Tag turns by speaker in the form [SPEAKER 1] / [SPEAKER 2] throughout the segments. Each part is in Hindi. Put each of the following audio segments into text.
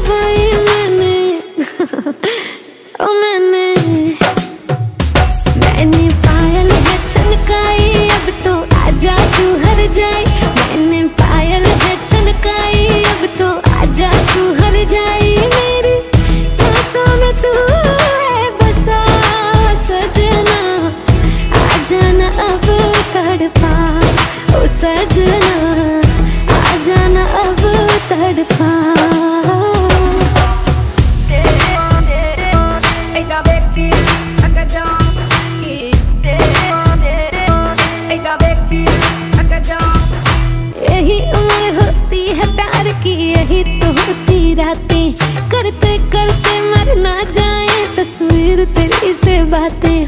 [SPEAKER 1] भाई मैंने ओ मैंने पायल है छनकाई, अब तो आजा तू हर जाए। मैंने पायल है छनकाई, अब तो आजा तू हर जाए। मेरी सांसों में तू है बसा सजना, आजा ना अब तड़पा ओ सजना, आजा ना अब तड़पा। यही उम्र होती है प्यार की, यही तो होती रातें, करते करते मर ना जाए तस्वीर तेरी से बातें।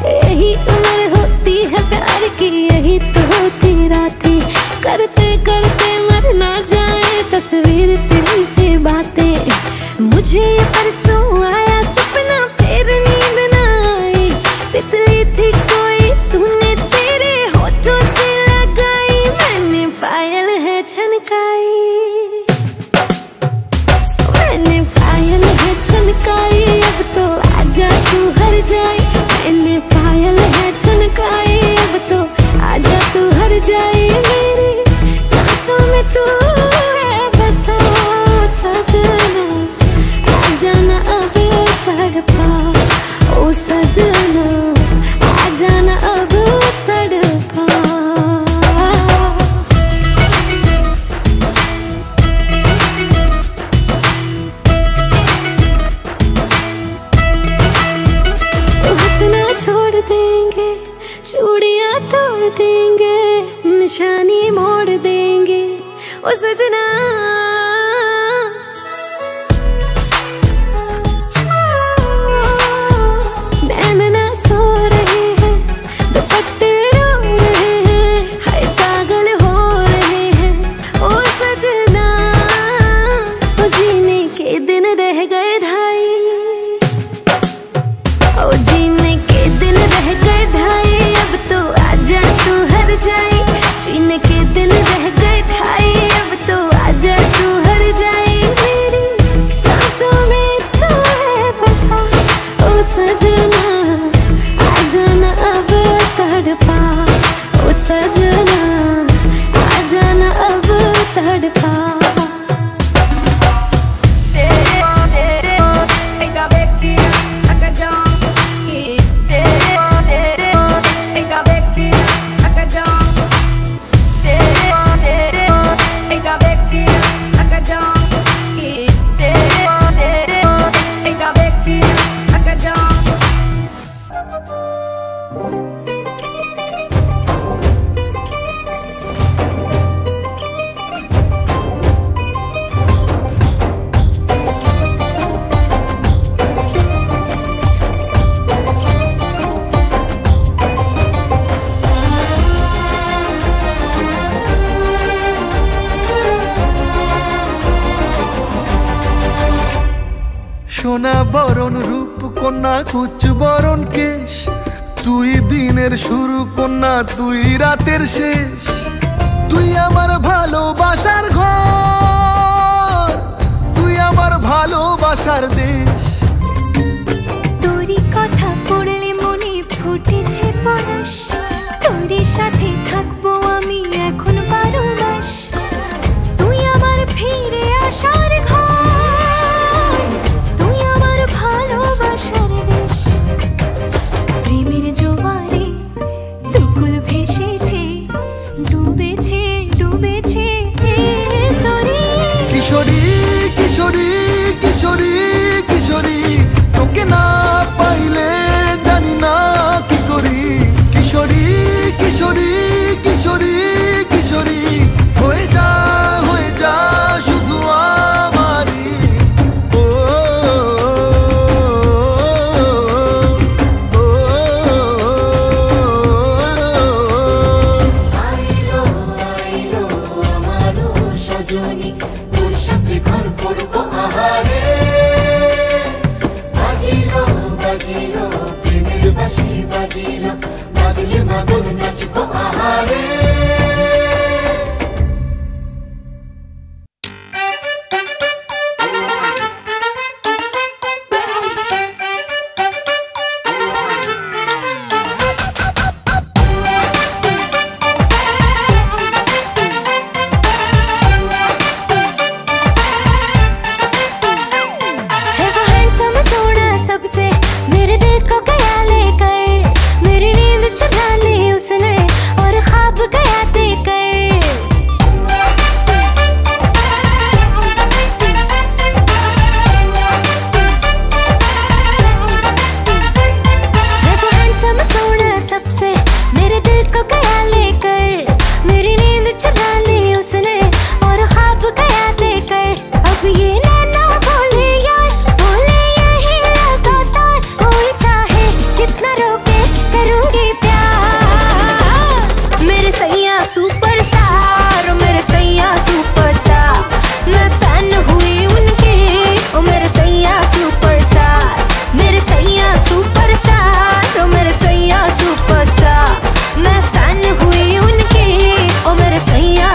[SPEAKER 1] यही उम्र होती है प्यार की, यही तो होती रातें, करते करते मर ना जाए तस्वीर तेरी से बातें। मुझे ये परसों आया सपना, फिर नींद ना आई, तितली थी कोई तूने तेरे होठों से लगाई। मैंने पायल है छनकाई, मैंने पायल है छनकाई, अब तो आजा तू हर जाए। मैंने पायल है छनकाई, अब तो आजा तू हर जाए। मेरी सांसों में तू है बसा सजना, आजा ना अब तड़पा ओ सजना, आजा ना अब तड़पा। हंसना छोड़ देंगे, चूड़ियां तोड़ देंगे, निशानी मोड़ देंगे ओ सजना। नैन ना सो रहे हैं, दुपट्टे रो रहे हैं, हाय पागल हो रहे हैं ओ सजना। ओ जीने के दिन रह गए ढाई, ओ जीने के दिन रह गए ढाई, अब तो आजा तू हर जाए। जीने के दिन रह गए ढाई, अब तो आजा तू हर जाए। मेरी सांसों में तू है बसा ओ सजना, आजा ना अब तड़पा ओ सजना, आजा ना अब तड़पा।
[SPEAKER 2] সোনা বরণ রূপ কন্যা কুচ বরণ কেশ, তুই দিনের শুরু কন্যা তুই রাতের শেষ। তুই আমার ভালোবাসার ঘর, তুই আমার ভালোবাসার দেশ।
[SPEAKER 3] তোরই কথা পড়লে মনে ফুটেছে পরশ, তোরই সাথে থাকবো আমি এখন 12 মাস। তুই আমার ফিরে আসার ঘর, তুই আমার ভালোবাসার দেশ। প্রেমের জোয়ারে দুকুল ভেসেছে, ডুবেছে ডুবেছে তোরে।
[SPEAKER 2] কিশোরী কিশোরী কিশোরী কিশোরী, তোকে না পাইলে জানি না কি করি। কিশোরী কিশোরী কিশোরী
[SPEAKER 1] गया देकर। देखो हैंडसम सोना सबसे मेरे दिल को गया लेकर। मेरी नींद चुरा ली उसने और ख्वाब गया देकर। अब ये नैना बोले यार, बोले यही लगातार। कोई चाहे कितना रोके करूंगी प्यार। मेरे सैया सुपरस्टार, मेरे सैया सुपरस्टार। मैं फैन हुई उनकी, ओ मेरे सैया सुपरस्टार। मेरे सैया सुपरस्टार, ओ मेरे सैया सुपरस्टार। मैं फैन हुई उनकी, ओ मेरे सैया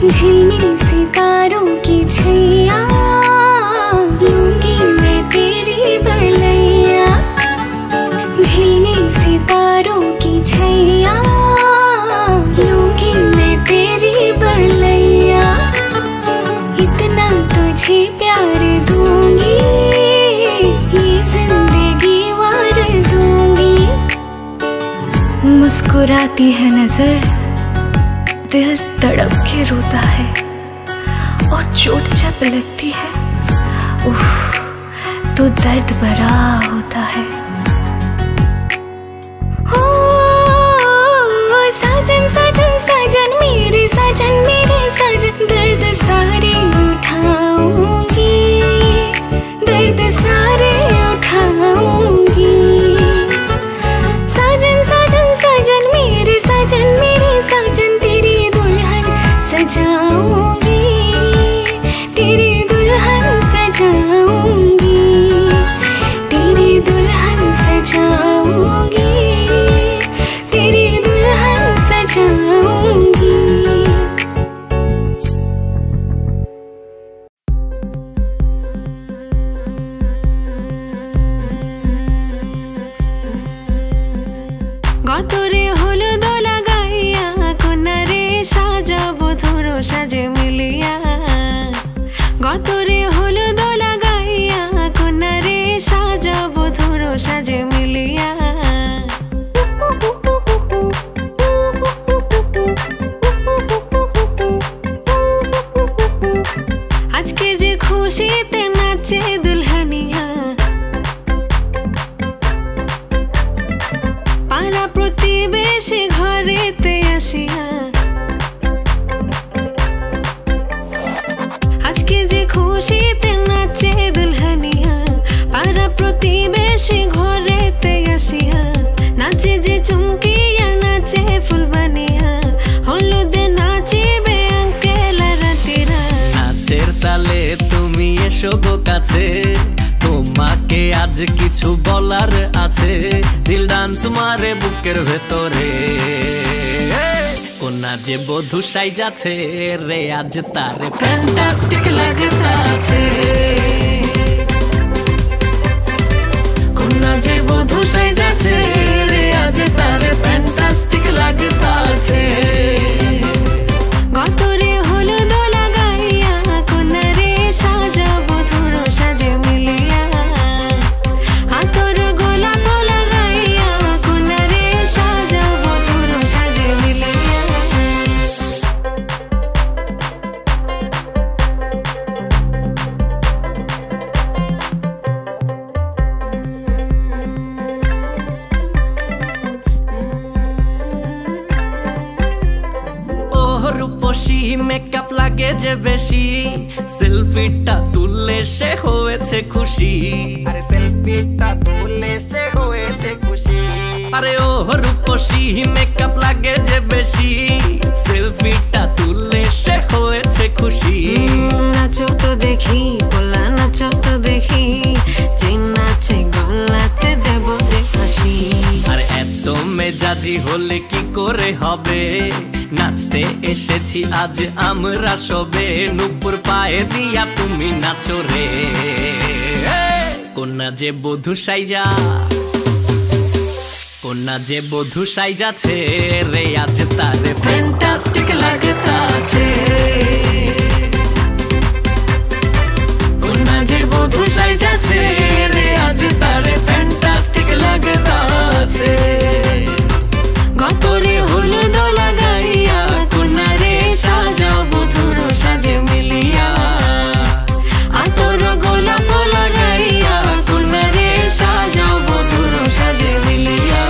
[SPEAKER 1] झिलमिल सितारों की छैया लूंगी मैं तेरी बलैया। झिलमिल सितारों की छैया लूंगी मैं तेरी बलैया। इतना तुझे प्यार दूंगी ये जिंदगी वार दूंगी। मुस्कुराती है नजर दिल तड़प के रोता है और चोट जब लगती है उफ तो दर्द भरा होता है। ओ साजन साजन साजन मेरे साजन दर्द सारे उठाऊंगी दर्द सारे उठाऊंगी। साजन साजन साजन मेरे साजन तेरी दुल्हन सजाऊंगी तेरी दुल्हन सजाऊंगी तेरी दुल्हन सजाऊंगी तेरी दुल्हन सजाऊंगी।
[SPEAKER 4] গতরে হলুদ লাগাইয়া কোনারে সাজাবো ধরো সাজে মিলিয়া। গতরে হলুদ লাগাইয়া কোনারে সাজাবো ধরো সাজে মিলিয়া। আজকে যে খুশিতে নাচে দুলহানিয়া পাড়া প্রতিবেশী ঘরেতে আসিয়া। আজকে যে খুশিতে নাচে দুলহানিয়া পাড়া প্রতিবেশী ঘরেতে আসিয়া। নাচে যে চুমকিয়া নাচে ফুলবানিয়া হলুদে নাচিবে আঙ্কেল রাতিরা।
[SPEAKER 5] নাচের তালে তুমি এসো গো কাছে তোমাকে আজ কিছু বলার আছে। দিল ডান্স মারে বুকের ভেতরে কোনা যে বধূ সাইজাছে রে আজ তারে ফ্যান্টাস্টিক লাগতাছে। কোনা যে বধূ সাইজাছে রে আজ তারে ফ্যান্টাস্টিক লাগতাছে।
[SPEAKER 4] গতরে হলুদ লাগাইয়া কোনারে সাজাবো ধরো সাজে মিলিয়া। আতর গোলাপ লাগাইয়া কোনারে সাজাবো ধরো সাজে মিলিয়া।
[SPEAKER 5] রূপসী মেকআপ লাগে যে বেশি সেলফিটা তুললে সে হয়েছে খুশি।
[SPEAKER 2] আরে সেলফিটা তুললে সে হয়েছে খুশি।
[SPEAKER 5] আরে ও রূপসী মেকআপ লাগে যে বেশি সেলফিটা তুললে সে হয়েছে খুশি।
[SPEAKER 4] নাচো তো দেখি পোলা নাচো তো দেখি যে নাচে গলাতে দেব যে হাসি।
[SPEAKER 5] আর এত মেজাজি হলে কি করে হবে নাচতে এসেছি আজ আমরা সবে। নুপুর পায়ে দিয়া তুমি নাচো রে কোনা যে বধূ সাইজা কোনা যে বধূ সাইজাছে রে আজ তারে ফ্যান্টাস্টিক লাগতাছে। কোনা যে বধূ সাইজাছে রে আজ তারে ফ্যান্টাস্টিক লাগতাছে। গতরে হলুদ লাগাইয়া কোনারে সাজাবো ধরো সাজে মিলিয়া। আতর গোলাপ লাগাইয়া কোনারে সাজাবো ধরো সাজে মিলিয়া।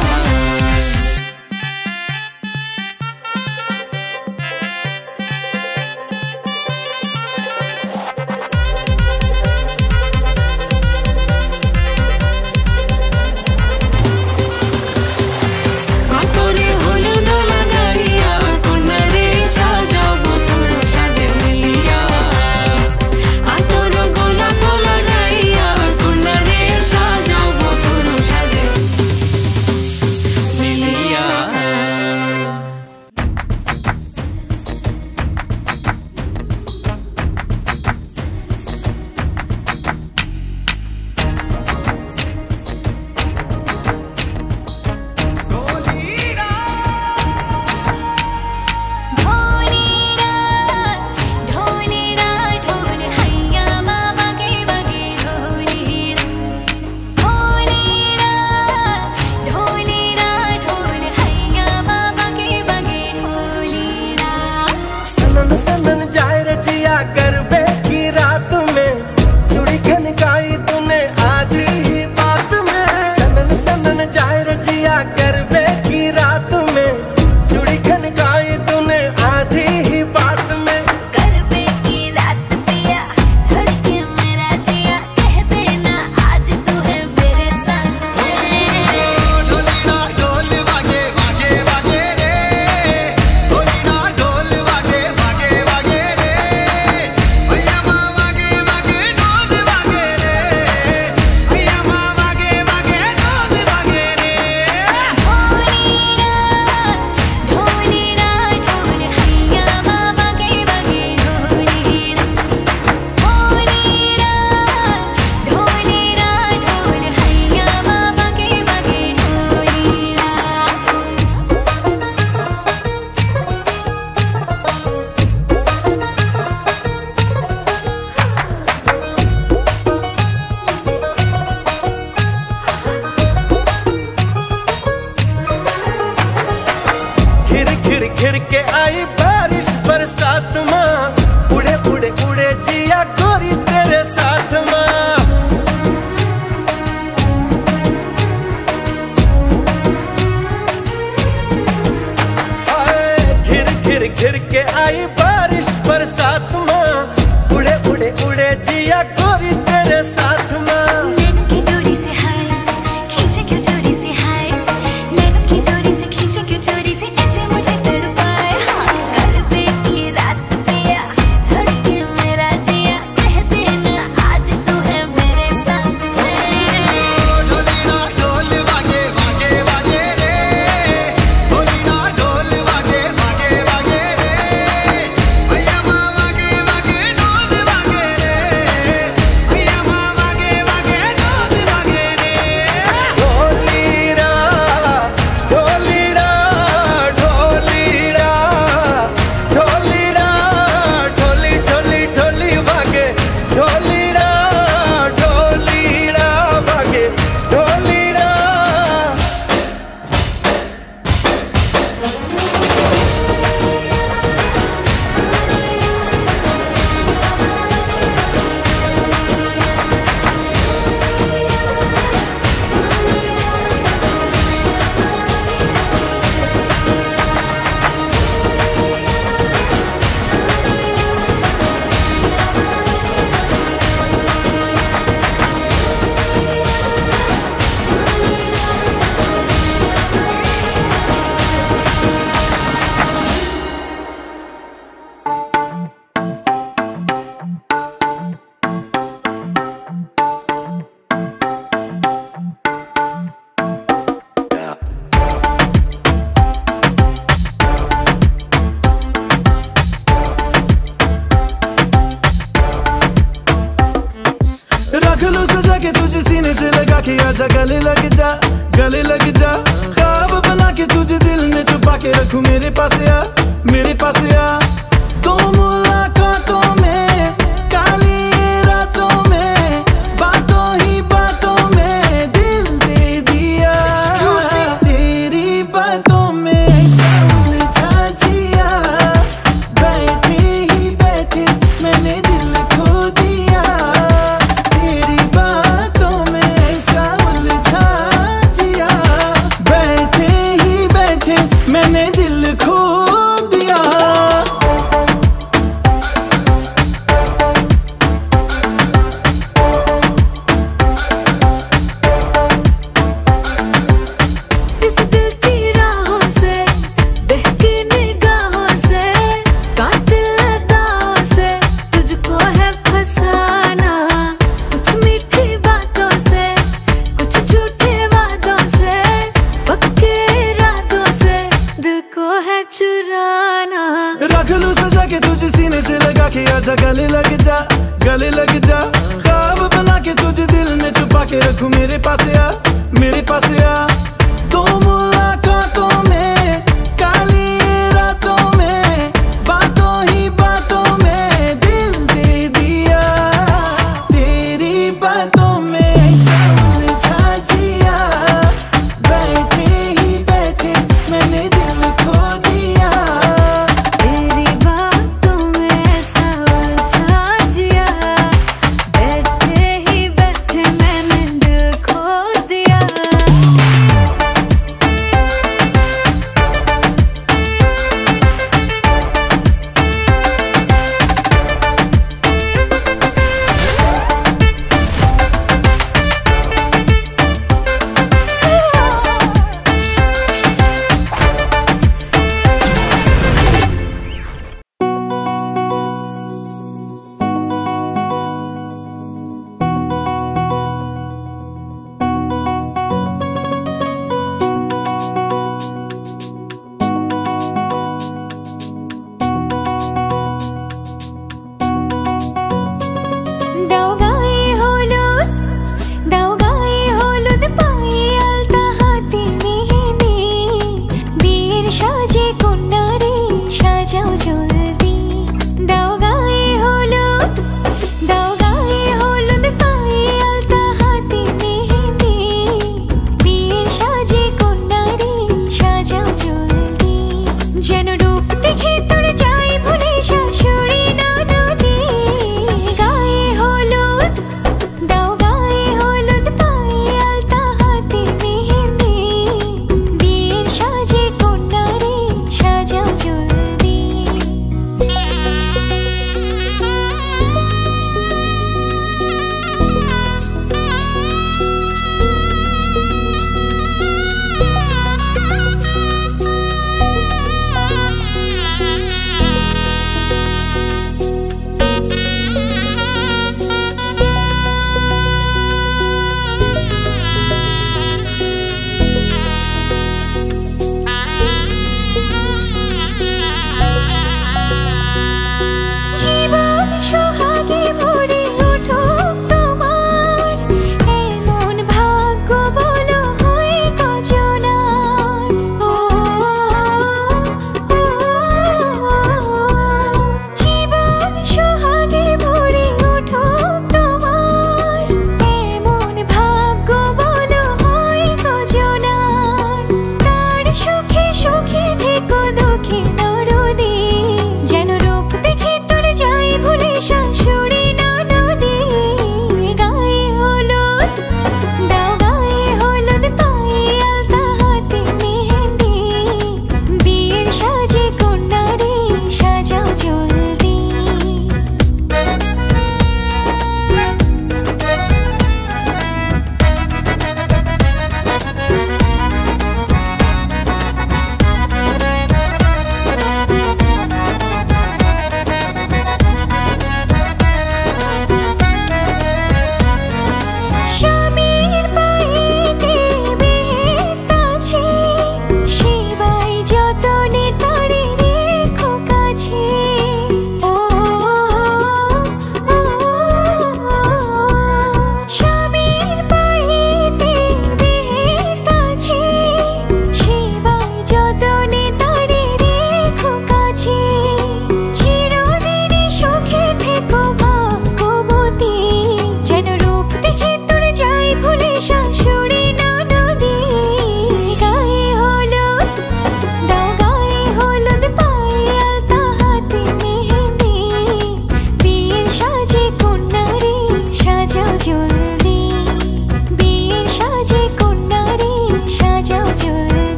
[SPEAKER 6] सनन सनन जाए रजिया गरबे की रात में, चूड़ी खनकाई तूने आधी ही बात में। सनन सनन जाए रजिया गरबे की रात में, चूड़ी खनकाई तूने आधी ही बात में।
[SPEAKER 1] गरबे की रात पिया धड़के मेरा जिया, कह देना आज तू है मेरे साथ।
[SPEAKER 2] ढोली ना ढोल वागे वागे वागे रे, ढोली ना ढोल वागे वागे वागे रे, भैया माँ वागे वागे ढोल वागे रे, भैया माँ वागे वागे ढोल वागे रे।
[SPEAKER 1] ढोली ना ढोल हैया बाबा के बागे ढोली ना, ढोली ना ढोल हैया बाबा के बागे ढोली ना।
[SPEAKER 6] घिर घिर घिर के आई बारिश बरसात माँ, उड़े उड़े उड़े जिया गोरी तेरे साथ माँ। हाय, घिर घिर घिर के आई बारिश बरसात माँ, उड़े उड़े उड़े जिया गोरी तेरे साथ माँ।
[SPEAKER 1] नैनों की डोरी से हाय खींचे क्यों चोरी से, हाय नैनों की डोरी से खींचे क्यों चोरी से, ऐसे मुझे तड़पाए। हाँ गरबे की रात पिया धड़के मेरा जिया, कह देना आज तू है मेरे साथ।
[SPEAKER 2] ढोली ना ढोल वागे वागे वागे रे, ढोली ना ढोल वागे वागे वागे रे, भैया माँ वागे वागे ढोल वागे रे, भैया माँ वागे वागे ढोल वागे रे।
[SPEAKER 6] ढोलीरा ढोलीरा ढोलीरा ढोलीरा ढोली ढोली ढोली वागे ढोलीरा ढोलीरा वागे ढोलीरा। रख लो सजा के तुझे सीने से लगा के, आजा गले लग जा गले लग जा। ख्वाब बना के तुझे दिल में छुपा के रखूं, मेरे पास आ मेरे पास आ। तो मुलाकातों में काली रातों में, बातों ही बातों में दिल दे दिया। तेरी बातों में उलझा जिया, बैठे ही बैठे मैंने दिल खो दिया। तेरी बातों में ऐसा उलझा जिया, बैठे ही बैठे मैंने दिल खो दिया।
[SPEAKER 1] इस दिल की राहों से बहकी निगाहों से, कातिल अदाओं से तुझको है फसाना। कुछ मीठी बातों से कुछ झूठे वादों से, पक्के इरादों से दिल को है चुराना।
[SPEAKER 6] रख लूं सजा के तुझे सीने से लगा के, आजा गले लग जा गले लग जा। ख्वाब बना के तुझे दिल में छुपा के रखूं, मेरे पास आ मेरे पास आ। तो मुलाकातों में काली रातों में, बातों ही बातों में दिल दे दिया। तेरी बातों में ऐसा उलझा जिया, बैठे ही बैठे मैंने दिल खो दिया।
[SPEAKER 1] तेरी बातों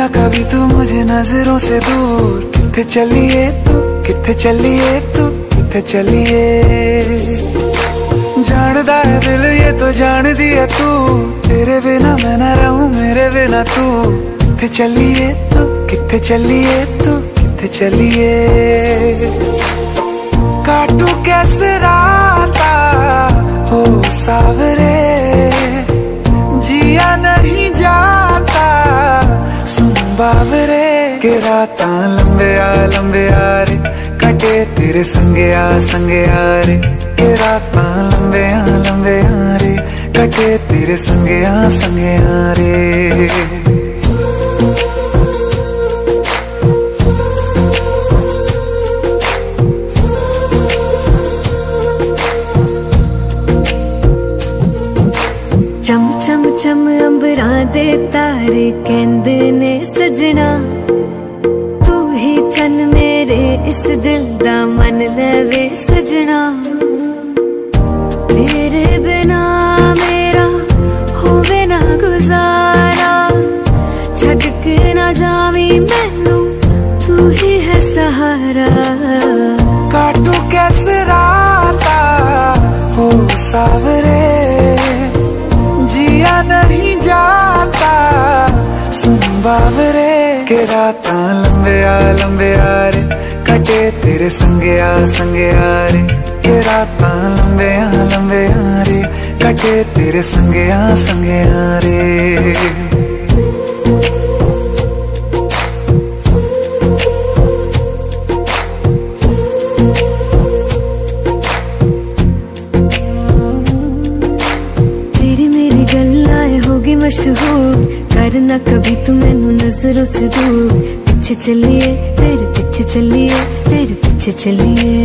[SPEAKER 6] ना कभी तू मुझे नजरों से दूर, किथे चलिए तू, किथे चलिए तू, किथे चलिए। जानदा है दिल ये तो जान दिया तू, तेरे बिना मैं ना रहूं मेरे बिना तू। किथे चलिए तू, किथे चलिए तू, किथे चलिए। काटू कैसे राता हो सावरे, जिया नहीं जाता सुन बावरे। के रातां लंबे आ रे, कटे तेरे संगे आ रे। के रातां लंबे आ रे, कटे तेरे संगे आ रे।
[SPEAKER 1] चम चम चम अंबरां दे तारे कहंदे ने सजना, तू ही चन मेरे इस दिल दा मन लवे सजना। तेरे बिना मेरा होवे ना गुजारा, छड़ के ना जावी मैनू तू ही है सहारा।
[SPEAKER 6] काटू कैसे राता हो सावरे, जिया नहीं जाता सुन बावरे। के रातां लंबे आ रे, कटे तेरे संगे आ रे। के रातां लंबे आ रे, कटे तेरे संगे आ रे।
[SPEAKER 1] मशहूर करना कभी तू मैनू नजरों से दूर। पीछे चलिए तेरे पीछे चलिए, तेरे पीछे चलिए।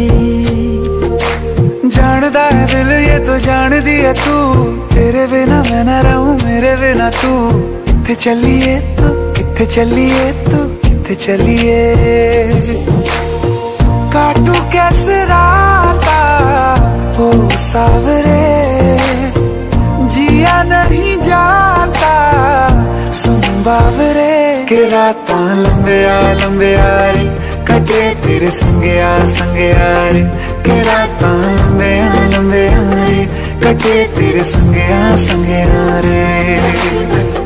[SPEAKER 6] जानदा है दिल ये तो जान दिया तू, तेरे बिना मैं ना रहूं मेरे बिना तू। किथे चलिए तू, किथे चलिए तू, किथे चलिए। काटू कैसे राता हो सावरे, जिया नहीं जाता सुन बावरे। के रातां लंबे आ रे, कटे तेरे संगे आ रे। के रातां लंबे आ रे, कटे तेरे संगे आ रे।